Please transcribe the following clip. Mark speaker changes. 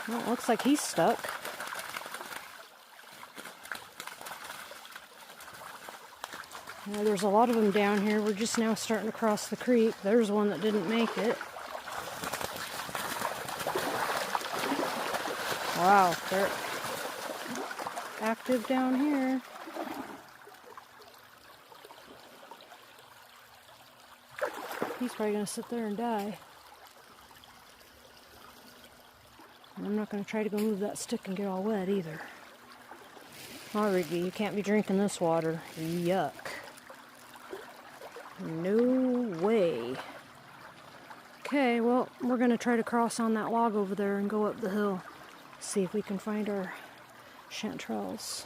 Speaker 1: Well, it looks like he's stuck. Now, there's a lot of them down here. We're just now starting to cross the creek. There's one that didn't make it. Wow, they're active down here. He's probably going to sit there and die. And I'm not going to try to go move that stick and get all wet either. Oh, Rigby, you can't be drinking this water. Yuck. No way. Okay, well, we're going to try to cross on that log over there and go up the hill. See if we can find our chanterelles.